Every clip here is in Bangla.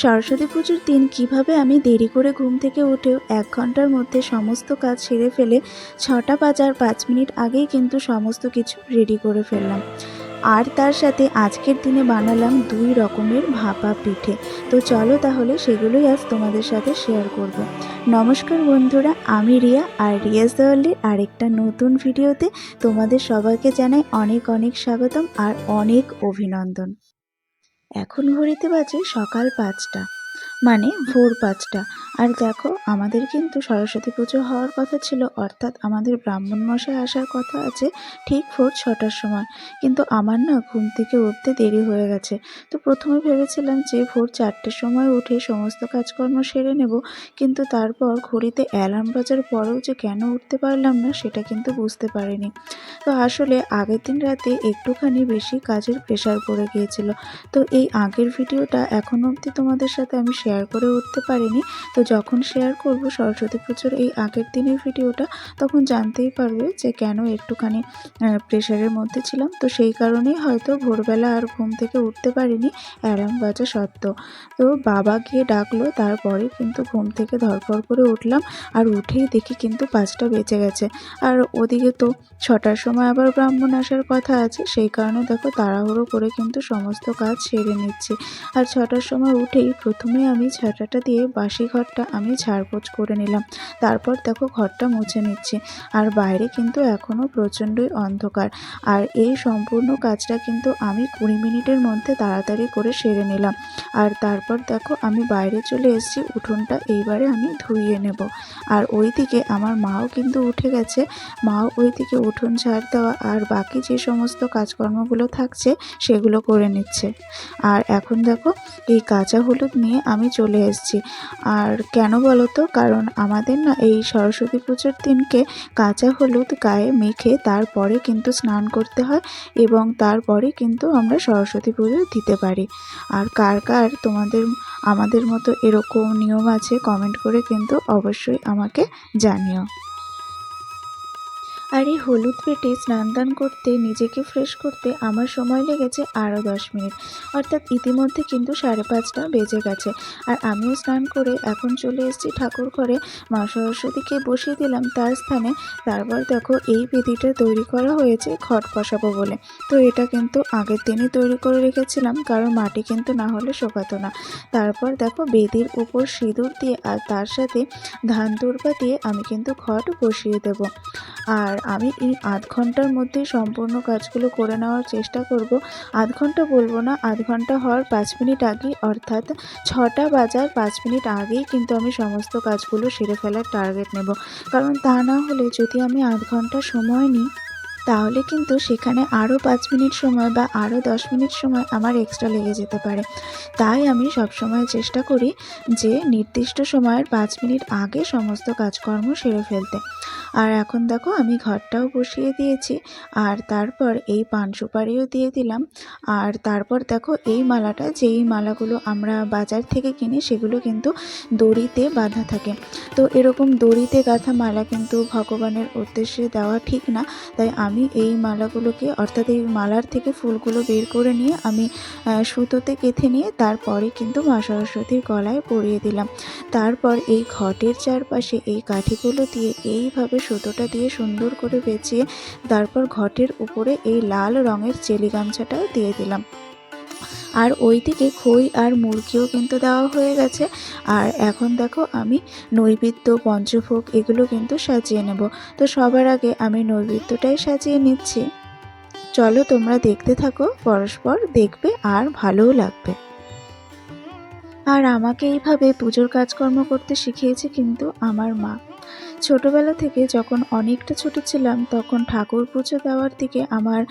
সরস্বতী পুজোর দিন কিভাবে আমি দেরি করে ঘুম থেকে উঠেও ১ ঘন্টার মধ্যে সমস্ত কাজ সেরে ফেলে ৬টা বাজার ৫ মিনিট আগেই কিন্তু সমস্ত কিছু রেডি করে ফেললাম। আর তার সাথে আজকের দিনে বানালাম ২ রকমের ভাপা পিঠে। তো চলো তাহলে সেগুলোই আজ তোমাদের সাথে শেয়ার করব। নমস্কার বন্ধুরা, আমি রিয়া, আর রিয়াজ দেওয়ালির আরেকটা নতুন ভিডিওতে তোমাদের সবাইকে জানাই অনেক অনেক স্বাগতম আর অনেক অভিনন্দন। এখন ঘড়িতে বাজে সকাল ৫টা, মানে ভোর ৫টা। আর দেখো, আমাদের কিন্তু সরস্বতী পুজো হওয়ার কথা ছিল, অর্থাৎ আমাদের ব্রাহ্মণ মশাই আসার কথা আছে ঠিক ভোর ৬টার সময়। কিন্তু আমার না ঘুম থেকে উঠতে দেরি হয়ে গেছে। তো প্রথমে ভেবেছিলাম যে ভোর ৪টের সময় উঠে সমস্ত কাজকর্ম সেরে নেব, কিন্তু তারপর ঘড়িতে অ্যালার্ম বাজার পরেও যে কেন উঠতে পারলাম না সেটা কিন্তু বুঝতে পারিনি। তো আসলে আগের দিন রাতে একটুখানি বেশি কাজের প্রেশার পড়ে গিয়েছিল। তো এই আগের ভিডিওটা এখনও অবধি তোমাদের সাথে আমি শেয়ার করে উঠতে পারিনি। তো যখন শেয়ার করব সরস্বতী পুজোর এই আগের দিনের ভিডিওটা, তখন জানতেই পারবে যে কেন একটুখানি প্রেশারের মধ্যে ছিলাম। তো সেই কারণেই হয়তো ভোরবেলা আর ঘুম থেকে উঠতে পারিনি অ্যালার্ম বাজা সত্ত্বেও। তো বাবা গিয়ে ডাকলো, তারপরে কিন্তু ঘুম থেকে ধড়ফড় করে উঠলাম। আর উঠেই দেখি কিন্তু ৫টা বেজে গেছে। আর ওদিকে তো ৬টার সময় আবার ব্রাহ্মণ আসার কথা আছে, সেই কারণে দেখো তাড়াহুড়ো করে কিন্তু সমস্ত কাজ সেরে নিচ্ছি। আর ৬টার সময় উঠেই প্রথমে আমি ঝাঁটাটা দিয়ে বাসি ঘরটা আমি ঝাড়পোছ করে নিলাম। তারপর দেখো ঘরটা মুছে নিচ্ছি। আর বাইরে কিন্তু এখনও প্রচণ্ডই অন্ধকার। আর এই সম্পূর্ণ কাজটা কিন্তু আমি ২০ মিনিটের মধ্যে তাড়াতাড়ি করে সেরে নিলাম। আর তারপর দেখো আমি বাইরে চলে এসেছি, উঠোনটা এইবারে আমি ধুইয়ে নেব। আর ওইদিকে আমার মাও কিন্তু উঠে গেছে। মাও ওইদিকে উঠোন ঝাড় দেওয়া আর বাকি যে সমস্ত কাজকর্মগুলো থাকছে সেগুলো করে নিচ্ছে। আর এখন দেখো এই কাঁচা হলুদ নিয়ে আমি চলে এসেছি। আর কেন বলো তো, কারণ আমাদের না এই সরস্বতী পুজোর দিনকে কাঁচা হলুদ গায়ে মেখে তারপরে কিন্তু স্নান করতে হয়, এবং তারপরে কিন্তু আমরা সরস্বতী পুজো দিতে পারি। আর কার কার আমাদের মতো এরকম নিয়ম আছে কমেন্ট করে কিন্তু অবশ্যই আমাকে জানিও। আর এই হলুদ পেটে স্নান দান করতে, নিজেকে ফ্রেশ করতে আমার সময় লেগেছে আরও ১০ মিনিট, অর্থাৎ ইতিমধ্যে কিন্তু ৫:৩০ বেজে গেছে। আর আমিও স্নান করে এখন চলে এসেছি ঠাকুর ঘরে, মা সরস্বতীকে বসিয়ে দিলাম তার স্থানে। তারপর দেখো এই বেদিটা তৈরি করা হয়েছে ঘট বসাবো বলে। তো এটা কিন্তু আগের দিনই তৈরি করে রেখেছিলাম, কারণ মাটি কিন্তু না হলে শোকাতো না। তারপর দেখো বেদির উপর সিঁদুর দিয়ে আর তার সাথে ধান দূর্বা দিয়ে আমি কিন্তু ঘট বসিয়ে দেব। আর আমি এই আধ ঘন্টার মধ্যেই সম্পূর্ণ কাজগুলো করে নেওয়ার চেষ্টা করব। আধ ঘন্টা বলবো না, আধ ঘন্টা হওয়ার ৫ মিনিট আগেই, অর্থাৎ ৬টা বাজার ৫ মিনিট আগেই কিন্তু আমি সমস্ত কাজগুলো সেরে ফেলার টার্গেট নেব। কারণ তা না হলে যদি আমি আধ ঘন্টা সময় নিই, তাহলে কিন্তু সেখানে আরও ৫ মিনিট সময় বা আরও ১০ মিনিট সময় আমার এক্সট্রা লেগে যেতে পারে। তাই আমি সবসময় চেষ্টা করি যে নির্দিষ্ট সময়ের ৫ মিনিট আগে সমস্ত কাজকর্ম সেরে ফেলতে। আর এখন দেখো আমি ঘরটাও বসিয়ে দিয়েছি, আর তারপর এই পান সুপারিও দিয়ে দিলাম। আর তারপর দেখো এই মালাটা, যেই মালাগুলো আমরা বাজার থেকে কিনি সেগুলো কিন্তু দড়িতে বাঁধা থাকে। তো এরকম দড়িতে গাঁথা মালা কিন্তু ভগবানের উদ্দেশ্যে দেওয়া ঠিক না। তাই আমি এই মালাগুলোকে, অর্থাৎ এই মালার থেকে ফুলগুলো বের করে নিয়ে আমি সুতোতে গেঁথে নিয়ে তারপরে কিন্তু মা সরস্বতীর গলায় পরিয়ে দিলাম। তারপর এই ঘটের চারপাশে এই কাঠিগুলো দিয়ে এইভাবে সুতোটা দিয়ে সুন্দর করে পেঁচিয়ে তারপর ঘটের উপরে এই লাল রঙের চেলি গামছাটাও দিয়ে দিলাম। আর ওইদিকে খই আর মুরগিও কিন্তু দেওয়া হয়ে গেছে। আর এখন দেখো আমি নৈবেদ্য, পঞ্চভোগ এগুলো কিন্তু সাজিয়ে নেব। তো সবার আগে আমি নৈবেদ্যটাই সাজিয়ে নিচ্ছি। চলো তোমরা দেখতে থাকো, পরস্পর দেখবে আর ভালোও লাগবে। আর আমাকে এইভাবে পুজোর কাজকর্ম করতে শিখিয়েছে কিন্তু আমার মা। ছোটবেলা থেকে যখন অনেকটা ছোট ছিলাম, তখন ঠাকুর পুজো দেওয়ার দিকে আমার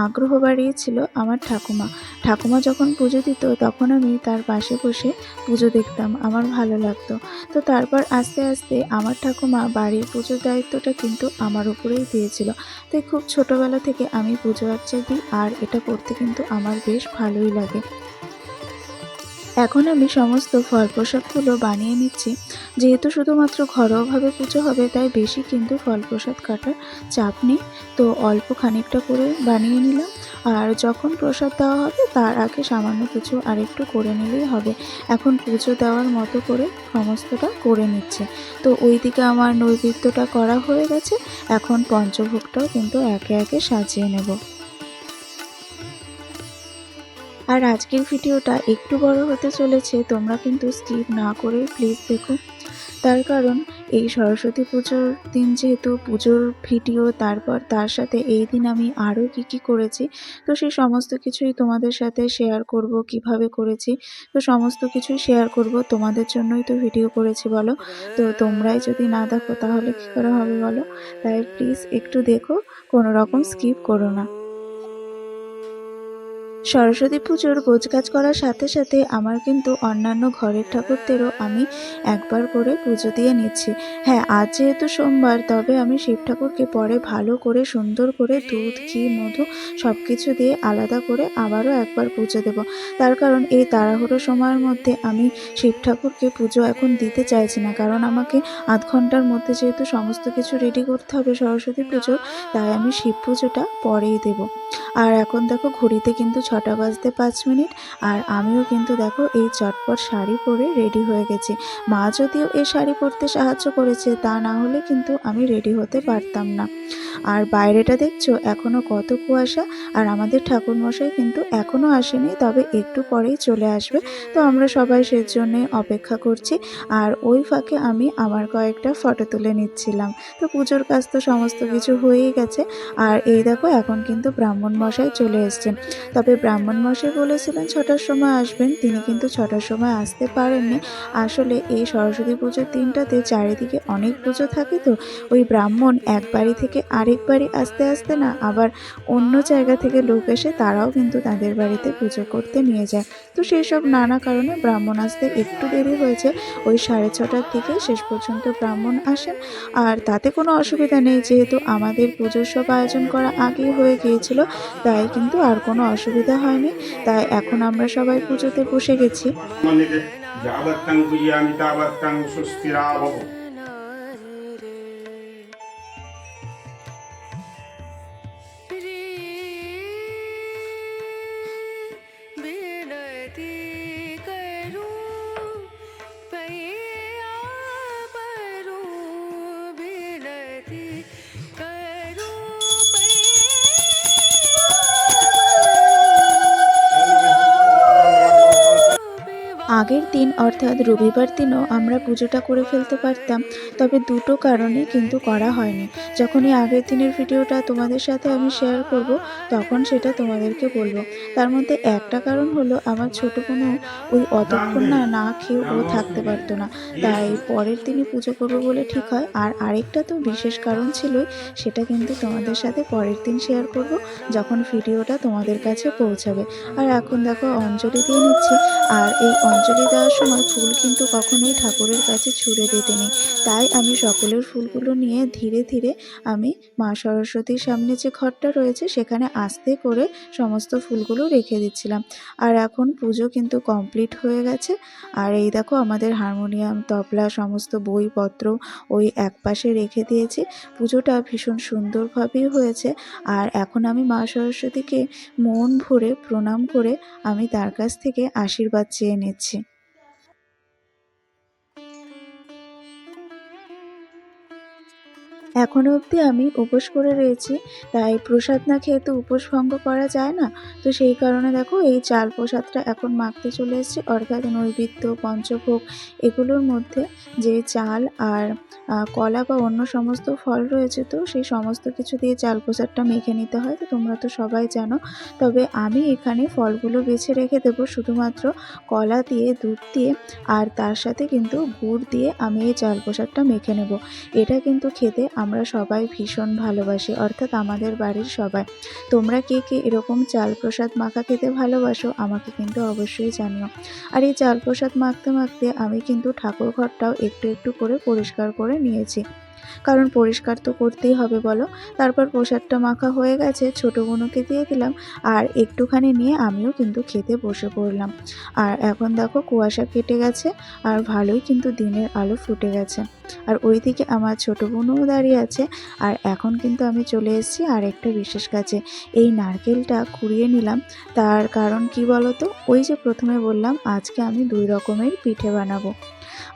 আগ্রহ বাড়িয়েছিল আমার ঠাকুমা। ঠাকুমা যখন পুজো দিত তখন আমি তার পাশে বসে পুজো দেখতাম, আমার ভালো লাগতো। তো তারপর আস্তে আস্তে আমার ঠাকুমা বাড়ির পুজোর দায়িত্বটা কিন্তু আমার উপরেই দিয়েছিল। তাই খুব ছোটবেলা থেকে আমি পুজো আর্চা দিই, আর এটা করতে কিন্তু আমার বেশ ভালোই লাগে। এখন আমি সমস্ত ফল প্রসাদগুলো বানিয়ে নিচ্ছি। যেহেতু শুধুমাত্র ঘরোয়াভাবে পুজো হবে তাই বেশি কিন্তু ফল প্রসাদ কাটার চাপ নেই। তো অল্প খানিকটা করে বানিয়ে নিলাম। আর যখন প্রসাদ দেওয়া হবে তার আগে সামান্য কিছু আরেকটু করে নিলেই হবে। এখন পুজো দেওয়ার মতো করে সমস্তটা করে নিচ্ছি। তো ওইদিকে আমার নৈবেদ্যটা করা হয়ে গেছে। এখন পঞ্চভোগটাও কিন্তু একে একে সাজিয়ে নেব। আর আজকের ভিডিওটা একটু বড় হতে চলেছে, তোমরা কিন্তু স্কিপ না করে প্লিজ দেখো। তার কারণ এই সরস্বতী পুজোর দিন যেহেতু পুজোর ভিডিও, তারপর তার সাথে এই দিন আমি আরও কী করেছি, তো সেই সমস্ত কিছুই তোমাদের সাথে শেয়ার করব। কিভাবে করেছি তো সমস্ত কিছুই শেয়ার করব, তোমাদের জন্যই তো ভিডিও করেছি বলো। তো তোমরাই যদি না দেখো তাহলে কী করে হবে বলো। তাই প্লিজ একটু দেখো, কোনো রকম স্কিপ করো না। সরস্বতী পুজোর গোছগাছ করার সাথে সাথে আমার কিন্তু অন্যান্য ঘরের ঠাকুরদেরও আমি একবার করে পুজো দিয়ে নিচ্ছি। হ্যাঁ, আজ যেহেতু সোমবার, তবে আমি শিব ঠাকুরকে পরে ভালো করে সুন্দর করে দুধ, ঘি, মধু সব কিছু দিয়ে আলাদা করে আবারও একবার পুজো দেব। তার কারণ এই তাড়াহুড়ো সময়ের মধ্যে আমি শিব ঠাকুরকে পুজো এখন দিতে চাইছি না, কারণ আমাকে আধ ঘন্টার মধ্যে যেহেতু সমস্ত কিছু রেডি করতে হবে সরস্বতী পুজোর, তাই আমি শিব পুজোটা পরেই দেব। আর এখন দেখো ঘড়িতে কিন্তু 6টা বাজতে 5 মিনিট, আর আমিও কিন্তু দেখো এই চটপট শাড়ি পরে রেডি হয়ে গেছি। মা যদিও এই শাড়ি পরতে সাহায্য করেছে, তা না হলে কিন্তু আমি রেডি হতে পারতাম না। আর বাইরেটা দেখছো এখনো কত কুয়াশা, আর আমাদের ঠাকুরমশাই কিন্তু এখনো আসেনি, তবে একটু পরেই চলে আসবে। তো আমরা সবাই সেজন্য অপেক্ষা করছি। আর ওই ফাঁকে আমি আমার কয়েকটা ফটো তুলে নিচ্ছিলাম। তো পুজোর কাজ তো সমস্ত কিছু হয়েই গেছে। আর এই দেখো এখন কিন্তু ব্রাহ্মণ মশাই চলে এসেছেন। তবে ব্রাহ্মণ মশাই বলেছিলেন 6টার সময় আসবেন, তিনি কিন্তু 6টার সময় আসতে পারেননি। আসলে এই সরস্বতী পুজোর দিনটাতে চারিদিকে অনেক পুজো থাকে, তো ওই ব্রাহ্মণ এক বাড়ি থেকে আরেক বাড়ি আসতে আসতে না আবার অন্য জায়গা থেকে লোক এসে তারাও কিন্তু তাদের বাড়িতে পুজো করতে নিয়ে যায়। তো সেই সব নানা কারণে ব্রাহ্মণ আসতে একটু দেরি হয়েছে। ওই 6:30টার দিকে শেষ পর্যন্ত ব্রাহ্মণ আসেন। আর তাতে কোনো অসুবিধা নেই, যেহেতু আমাদের পুজোর সব আয়োজন করা আগেই হয়ে গিয়েছিল, তাই কিন্তু আর কোনো অসুবিধা হয়নি। তাই এখন আমরা সবাই পুজোতে বসে গেছি। যাবত্তং পূজয়ামি তাবত্তং সুস্থিরা ভব। আগের দিন অর্থাৎ রবিবার দিনও আমরা পুজোটা করে ফেলতে পারতাম, তবে দুটো কারণে কিন্তু করা হয়নি। যখন এই আগের দিনের ভিডিওটা তোমাদের সাথে আমি শেয়ার করব, তখন সেটা তোমাদেরকে বলবো। তার মধ্যে একটা কারণ হলো আমার ছোটো বোনও ওই অতক্ষণ না খেয়ে ও থাকতে পারতো না, তাই পরের দিনই পুজো করবো বলে ঠিক হয়। আর আরেকটা তো বিশেষ কারণ ছিলই, সেটা কিন্তু তোমাদের সাথে পরের দিন শেয়ার করব, যখন ভিডিওটা তোমাদের কাছে পৌঁছাবে। আর এখন দেখো অঞ্জলি দিয়ে নিচ্ছি। আর এই অঞ্জলি দেওয়ার সময় ফুল কিন্তু কখনোই ঠাকুরের কাছে ছুঁড়ে দিতে নেই, তাই আমি সকলের ফুলগুলো নিয়ে ধীরে ধীরে আমি মা সরস্বতীর সামনে যে ঘরটা রয়েছে সেখানে আস্তে করে সমস্ত ফুলগুলো রেখে দিচ্ছিলাম। আর এখন পুজো কিন্তু কমপ্লিট হয়ে গেছে। আর এই দেখো আমাদের হারমোনিয়াম, তবলা, সমস্ত বইপত্র ওই একপাশে রেখে দিয়েছি। পুজোটা ভীষণ সুন্দরভাবেই হয়েছে। আর এখন আমি মা সরস্বতীকে মন ভরে প্রণাম করে আমি তার কাছ থেকে আশীর্বাদ চেয়ে নিচ্ছি। এখনো অবধি আমি উপোস করে রয়েছি, তাই প্রসাদ না খেয়ে তো উপোস ভঙ্গ করা যায় না। তো সেই কারণে দেখো এই চাল প্রসাদটা এখন মাখতে চলে এসেছি, অর্থাৎ নৈবেদ্য, পঞ্চভোগ এগুলোর মধ্যে যে চাল আর কলা বা অন্য সমস্ত ফল রয়েছে, তো সেই সমস্ত কিছু দিয়ে চাল প্রসাদটা মেখে নিতে হয়, তো তোমরা তো সবাই জানো। তবে আমি এখানে ফলগুলো বেছে রেখে দেবো, শুধুমাত্র কলা দিয়ে, দুধ দিয়ে আর তার সাথে কিন্তু গুড় দিয়ে আমি এই চাল প্রসাদটা মেখে নেব। এটা কিন্তু খেতে আমরা সবাই ভীষণ ভালোবাসি, অর্থাৎ আমাদের বাড়ির সবাই। তোমরা কে কে এরকম চাল প্রসাদ মাখা খেতে ভালোবাসো আমাকে কিন্তু অবশ্যই জানিও। আর এই চাল প্রসাদ মাখতে মাখতে আমি কিন্তু ঠাকুর ঘরটাও একটু একটু করে পরিষ্কার করে নিয়েছি। কারণ পরিষ্কার তো করতেই হবে বলো। তারপর প্রসাদটা মাখা হয়ে গেছে, ছোটো বোনকে দিয়ে দিলাম আর একটুখানি নিয়ে আমিও কিন্তু খেতে বসে পড়লাম। আর এখন দেখো কুয়াশা কেটে গেছে আর ভালোই কিন্তু দিনের আলো ফুটে গেছে। আর ওইদিকে আমার ছোটো বোনও দাঁড়িয়ে আছে। আর এখন কিন্তু আমি চলে এসেছি আর একটা বিশেষ কাজে। এই নারকেলটা কুড়িয়ে নিলাম, তার কারণ কি বলো তো, ওই যে প্রথমে বললাম আজকে আমি 2 রকমের পিঠে বানাবো।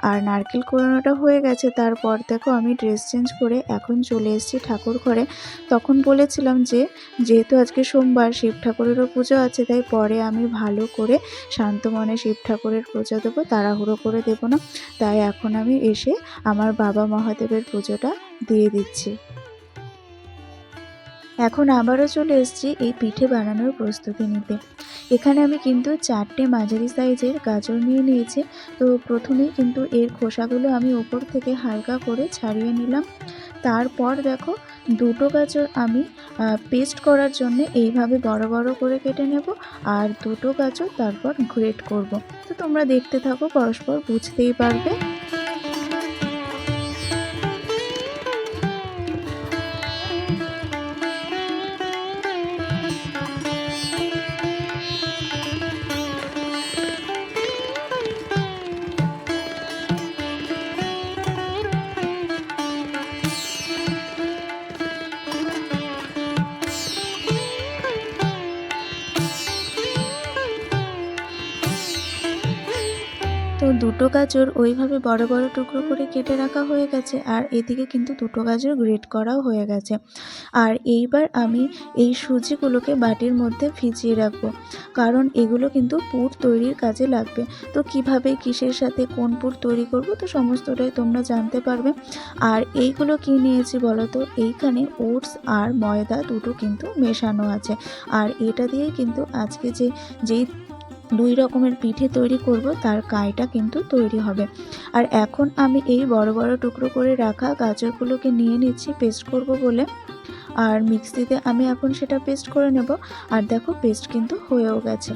আর নারকেল কোড়ানোটা হয়ে গেছে, তারপর দেখো আমি ড্রেস চেঞ্জ করে এখন চলে এসেছি ঠাকুর ঘরে। তখন বলেছিলাম যে যেহেতু আজকে সোমবার শিব ঠাকুরেরও পুজো আছে, তাই পরে আমি ভালো করে শান্ত মনে শিব ঠাকুরের পুজো দেবো, তাড়াহুড়ো করে দেবো না। তাই এখন আমি এসে আমার বাবা মহাদেবের পুজোটা দিয়ে দিচ্ছি। এখন আবারও চলে এসেছি এই পিঠে বানানোর প্রস্তুতি নিতে। এখানে আমি কিন্তু 4টে মাঝারি সাইজের গাজর নিয়ে নিয়েছি। তো প্রথমেই কিন্তু এর খোসাগুলো আমি ওপর থেকে হালকা করে ছাড়িয়ে নিলাম। তারপর দেখো 2টো গাজর আমি পেস্ট করার জন্য এইভাবে বড় বড় করে কেটে নেব, আর 2টো গাজর তারপর গ্রেট করব। তো তোমরা দেখতে থাকো, পরস্পর বুঝতেই পারবে। তো 2টো গাজর ওইভাবে বড় বড় টুকরো করে কেটে রাখা হয়ে গেছে, আর এদিকে কিন্তু 2টো গাজর গ্রেট করাও হয়ে গেছে। আর এইবার আমি এই সুজিগুলোকে বাটির মধ্যে ভিজিয়ে রাখবো, কারণ এগুলো কিন্তু পুর তৈরির কাজে লাগবে। তো কিভাবে, কিসের সাথে কোন পুর তৈরি করব, তো সমস্তটাই তোমরা জানতে পারবে। আর এইগুলো কি নিয়েছি বলো তো, এইখানে ওটস আর ময়দা দুটো কিন্তু মেশানো আছে। আর এটা দিয়েই কিন্তু আজকে যেই 2 রকমের পিঠে তৈরি করব তার কাইটা কিন্তু তৈরি হবে। আর এখন আমি এই বড় বড় টুকরো করে রাখা গাজরগুলোকে নিয়ে নিচ্ছি পেস্ট করব বলে। আর মিক্সিতে আমি এখন সেটা পেস্ট করে নেব। আর দেখো পেস্ট কিন্তু হয়েও গেছে।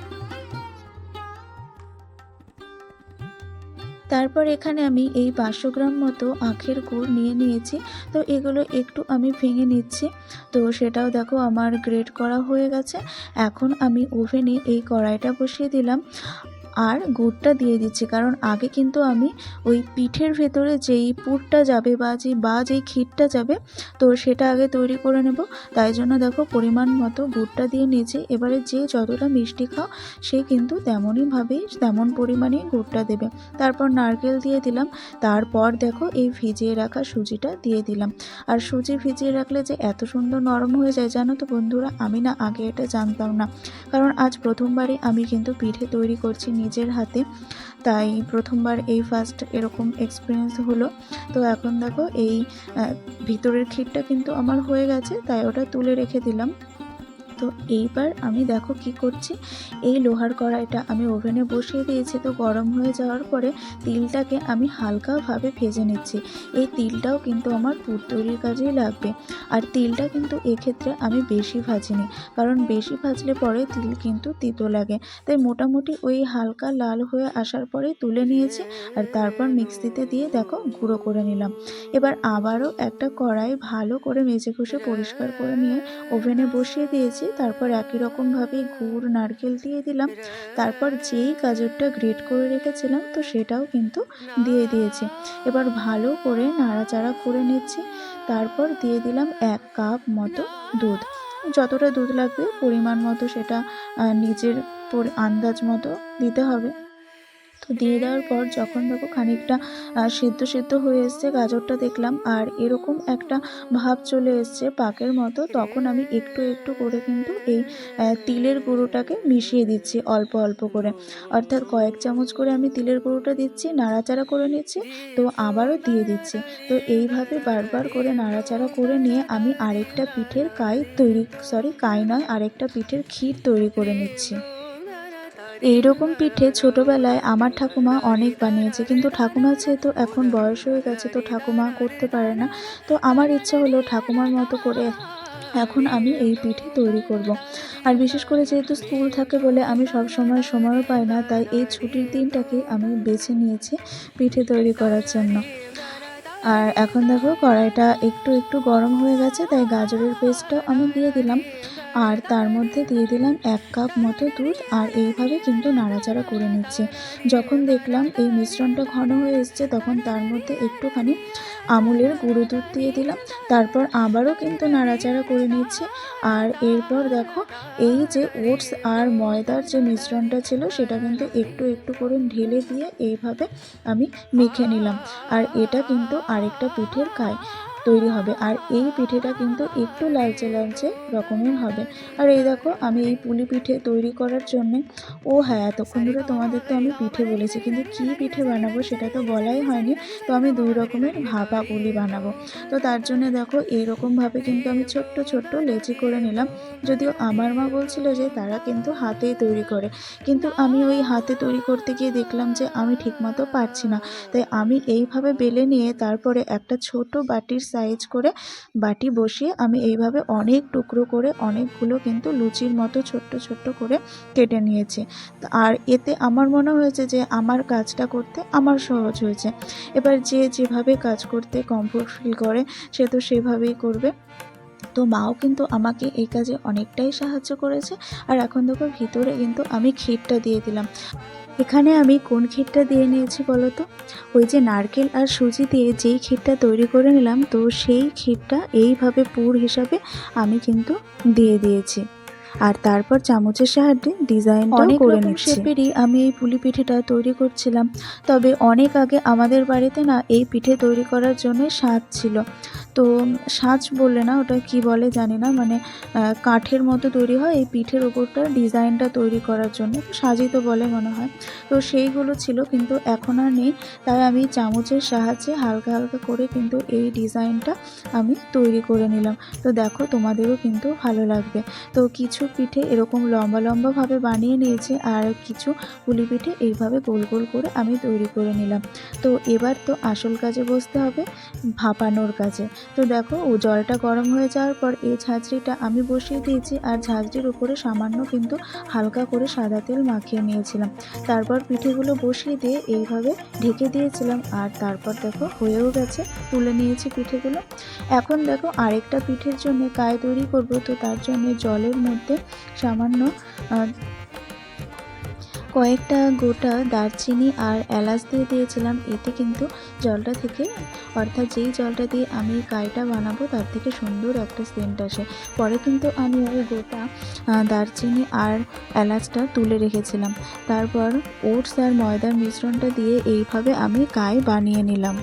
তারপর এখানে আমি এই 500 গ্রাম মতো আখের গুড় নিয়ে নিয়েছি। তো এগুলো একটু আমি ভেঙে নিচ্ছি। তো সেটাও দেখো আমার গ্রেট করা হয়ে গেছে। এখন আমি ওভেনে এই কড়াইটা বসিয়ে দিলাম আর গুড়টা দিয়ে দিচ্ছি, কারণ আগে কিন্তু আমি ওই পিঠের ভেতরে যেই পুরটা যাবে বা যেই ক্ষীরটা যাবে, তো সেটা আগে তৈরি করে নেব। তাই জন্য দেখো পরিমাণ মতো গুড়টা দিয়ে নিয়েছি। এবারে যে যতটা মিষ্টি খাও সে কিন্তু তেমন পরিমাণেই গুড়টা দেবে। তারপর নারকেল দিয়ে দিলাম। তারপর দেখো এই ভিজিয়ে রাখা সুজিটা দিয়ে দিলাম। আর সুজি ভিজিয়ে রাখলে যে এত সুন্দর নরম হয়ে যায় জানো তো বন্ধুরা, আমি না আগে এটা জানতাম না, কারণ আজ প্রথমবারই আমি কিন্তু পিঠে তৈরি করছি নিজের হাতে। তাই প্রথমবার এই ফার্স্ট এরকম এক্সপিরিয়েন্স হলো। তো এখন দেখো এই ভিতরের ক্ষীরটা কিন্তু আমার হয়ে গেছে, তাই ওটা তুলে রেখে দিলাম। তো এইবার আমি দেখো কি করছি, এই লোহার কড়াইটা আমি ওভেনে বসিয়ে দিয়েছি। তো গরম হয়ে যাওয়ার পরে তিলটাকে আমি হালকাভাবে ভেজে নিচ্ছি। এই তিলটাও কিন্তু আমার পুর তৈরির কাজেই লাগবে। আর তিলটা কিন্তু এক্ষেত্রে আমি বেশি ভাজিনি, কারণ বেশি ভাজলে পরে তিল কিন্তু তিতো লাগে। তাই মোটামুটি ওই হালকা লাল হয়ে আসার পরে তুলে নিয়েছি। আর তারপর মিক্সিতে দিয়ে দেখো গুঁড়ো করে নিলাম। এবার আবারও একটা কড়াই ভালো করে মেজে ঘষে পরিষ্কার করে নিয়ে ওভেনে বসিয়ে দিয়েছি। তারপর একই রকমভাবে গুড় নারকেল দিয়ে দিলাম। তারপর যেই গাজরটা গ্রেট করে রেখেছিলাম তো সেটাও কিন্তু দিয়ে দিয়েছি। এবার ভালো করে নাড়াচাড়া করে নিচ্ছি। তারপর দিয়ে দিলাম 1 কাপ মতো দুধ। যতটা দুধ লাগবে পরিমাণ মতো সেটা নিজের আন্দাজ মতো দিতে হবে। তো দিয়ে দেওয়ার পর যখন দেখো খানিকটা সেদ্ধ হয়ে এসছে গাজরটা দেখলাম, আর এরকম একটা ভাব চলে এসছে পাকের মতো, তখন আমি একটু একটু করে কিন্তু এই তিলের গুঁড়োটাকে মিশিয়ে দিচ্ছি অল্প অল্প করে। অর্থাৎ কয়েক চামচ করে আমি তিলের গুঁড়োটা দিচ্ছি, নাড়াচাড়া করে নিচ্ছি, তো আবারও দিয়ে দিচ্ছি। তো এইভাবে বারবার করে নাড়াচাড়া করে নিয়ে আমি আরেকটা পিঠের আরেকটা পিঠের ক্ষীর তৈরি করে নিচ্ছি। এইরকম পিঠে ছোটোবেলায় আমার ঠাকুমা অনেক বানিয়েছে, কিন্তু ঠাকুমার যেহেতু এখন বয়স হয়ে গেছে তো ঠাকুমা করতে পারে না। তো আমার ইচ্ছা হলো ঠাকুমার মতো করে এখন আমি এই পিঠে তৈরি করব। আর বিশেষ করে যেহেতু স্কুল থাকে বলে আমি সব সময় সময়ও পাই না, তাই এই ছুটির দিনটাকে আমি বেছে নিয়েছি পিঠে তৈরি করার জন্য। আর এখন দেখো কড়াইটা একটু একটু গরম হয়ে গেছে, তাই গাজরের পেস্টটা আমি দিয়ে দিলাম। আর তার মধ্যে দিয়ে দিলাম 1 কাপ মতো দুধ, আর এইভাবে কিন্তু নাড়াচাড়া করে নিচ্ছি। যখন দেখলাম এই মিশ্রণটা ঘন হয়ে এসছে, তখন তার মধ্যে একটুখানি আমুলের গুঁড়ো দুধ দিয়ে দিলাম। তারপর আবারও কিন্তু নাড়াচাড়া করে নিচ্ছি। আর এরপর দেখো এই যে ওটস আর ময়দার যে মিশ্রণটা ছিল, সেটা কিন্তু একটু একটু করে ঢেলে দিয়ে এইভাবে আমি মেখে নিলাম। আর এটা কিন্তু আরেকটা পিঠের তৈরি হবে। আর এই পিঠেটা কিন্তু একটু লালচে লালচে রকমের হবে। আর এই দেখো আমি এই পুলি পিঠে তৈরি করার জন্যে, ও হ্যাঁ, এতক্ষণ ধরে তোমাদের তো আমি পিঠে বলেছি, কিন্তু কী পিঠে বানাবো সেটা তো বলাই হয়নি। তো আমি 2 রকমের ভাপা পুলি বানাবো। তো তার জন্য দেখো এইরকমভাবে কিন্তু আমি ছোট্ট ছোট্ট লেচি করে নিলাম। যদিও আমার মা বলছিল যে তারা কিন্তু হাতেই তৈরি করে, কিন্তু আমি ওই হাতে তৈরি করতে গিয়ে দেখলাম যে আমি ঠিকমতো পারছি না। তাই আমি এইভাবে বেলে নিয়ে তারপরে একটা ছোট বাটির সাইজ করে বাটি বসিয়ে আমি এইভাবে অনেক টুকরো করে অনেকগুলো কিন্তু লুচির মতো ছোট্ট ছোট্ট করে কেটে নিয়েছি। আর এতে আমার মনে হয়েছে যে আমার কাজটা করতে আমার সহজ হয়েছে। এবার যে যেভাবে কাজ করতে কমফোর্ট ফিল করে সে তো সেভাবেই করবে। তো মাও কিন্তু আমাকে এই কাজে অনেকটাই সাহায্য করেছে। আর এখন দেখো ভিতরে কিন্তু আমি ক্ষীরটা দিয়ে দিলাম। এখানে আমি কোন ক্ষীরটা দিয়ে নিয়েছি বলো তো? ওই যে নারকেল আর সুজি দিয়ে যেই ক্ষীরটা তৈরি করে নিলাম, তো সেই ক্ষীরটা এইভাবে পুর হিসাবে আমি কিন্তু দিয়ে দিয়েছি। আর তারপর চামচের সাহায্যে ডিজাইনটাও অনেক করে রকম নিচ্ছি। শেপেরই আমি এই পুলি পিঠেটা তৈরি করছিলাম। তবে অনেক আগে আমাদের বাড়িতে না এই পিঠে তৈরি করার জন্য সাজ ছিল। তো সাজ বললে না, ওটা কি বলে জানি না, মানে কাঠের মতো তৈরি হয় এই পিঠের ওপরটা ডিজাইনটা তৈরি করার জন্য, তো সাজই তো বলে মনে হয়। তো সেইগুলো ছিল, কিন্তু এখন আর নেই। তাই আমি চামচের সাহায্যে হালকা হালকা করে কিন্তু এই ডিজাইনটা আমি তৈরি করে নিলাম। তো দেখো তোমাদেরও কিন্তু ভালো লাগবে। তো কিছু পিঠে এরকম লম্বা লম্বাভাবে বানিয়ে নিয়েছি, আর কিছু পুলি পিঠে এইভাবে গোল গোল করে আমি তৈরি করে নিলাম। তো এবার তো আসল কাজে বসতে হবে, ভাপানোর কাজে। তো দেখো জলটা গরম হয়ে যাওয়ার পর এই ঝাঁঝরিটা আমি বসিয়ে দিয়েছি, আর ঝাঁঝরির উপরে সামান্য কিন্তু হালকা করে সাদা তেল মাখিয়ে নিয়েছিলাম। তারপর পিঠেগুলো বসিয়ে দিয়ে এইভাবে ঢেকে দিয়েছিলাম। আর তারপর দেখো হয়েও গেছে, তুলে নিয়েছি পিঠেগুলো। এখন দেখো আরেকটা পিঠের জন্য কায় তৈরি করব। তো তার জন্য জলের মধ্যে সামান্য কয়েকটা গোটা দারচিনি আর এলাচ দিয়ে দিয়েছিলাম। এতে কিন্তু জলটা থেকে, অর্থাৎ যেই জলটা দিয়ে আমি কাইটা বানাবো তার থেকে সুন্দর একটা সেন্ট আসে। পরে কিন্তু আমি ওই গোটা দারচিনি আর এলাচটা তুলে রেখেছিলাম। তারপর ওটস আর ময়দার মিশ্রণটা দিয়ে এইভাবে আমি কাই বানিয়ে নিলাম।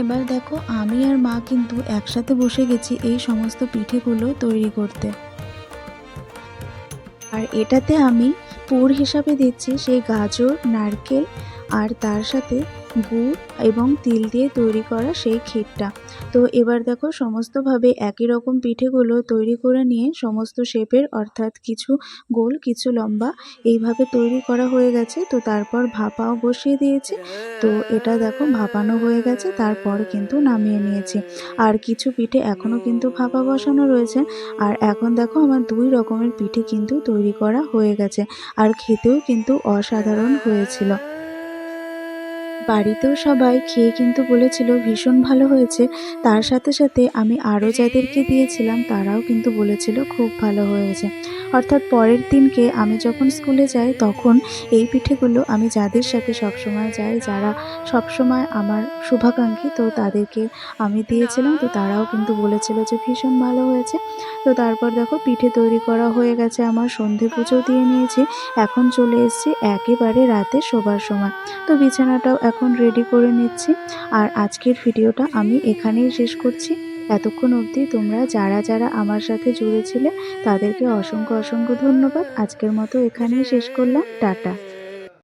এবার দেখো আমি আর মা কিন্তু একসাথে বসে গেছি এই সমস্ত পিঠেগুলো তৈরি করতে। আর এটাতে আমি পুর হিসাবে দিচ্ছি সেই গাজর, নারকেল আর তার সাথে গুড় এবং তিল দিয়ে তৈরি করা সেই ক্ষীরটা। তো এবার দেখো সমস্তভাবে একই রকম পিঠেগুলো তৈরি করে নিয়ে সমস্ত শেপের, অর্থাৎ কিছু গোল কিছু লম্বা, এইভাবে তৈরি করা হয়ে গেছে। তো তারপর ভাপাও বসিয়ে দিয়েছি। তো এটা দেখো ভাপানো হয়ে গেছে, তারপর কিন্তু নামিয়ে নিয়েছি। আর কিছু পিঠে এখনও কিন্তু ভাপা বসানো রয়েছে। আর এখন দেখো আমার 2 রকমের পিঠে কিন্তু তৈরি করা হয়ে গেছে, আর খেতেও কিন্তু অসাধারণ হয়েছিল। বাড়িতেও সবাই খেয়ে কিন্তু বলেছিল ভীষণ ভালো হয়েছে। তার সাথে সাথে আমি আরও যাদেরকে দিয়েছিলাম তারাও কিন্তু বলেছিল খুব ভালো হয়েছে। অর্থাৎ পরের দিনকে আমি যখন স্কুলে যাই, তখন এই পিঠেগুলো আমি যাদের সাথে সবসময় যাই, যারা সবসময় আমার শুভাকাঙ্ক্ষী, তো তাদেরকে আমি দিয়েছিলাম। তো তারাও কিন্তু বলেছিল যে ভীষণ ভালো হয়েছে। তো তারপর দেখো পিঠে তৈরি করা হয়ে গেছে, আমার সন্ধে পুজো দিয়ে নিয়েছি। এখন চলে এসেছি একেবারে রাতে শোবার সময়। তো বিছানাটাও এখন রেডি করে নিচ্ছি। আর আজকের ভিডিওটা আমি এখানেই শেষ করছি। এতক্ষণ অবধি তোমরা যারা যারা আমার সাথে জুড়ে ছিলে তাদেরকে অসংখ্য অসংখ্য ধন্যবাদ। আজকের মতো এখানেই শেষ করলাম। টাটা।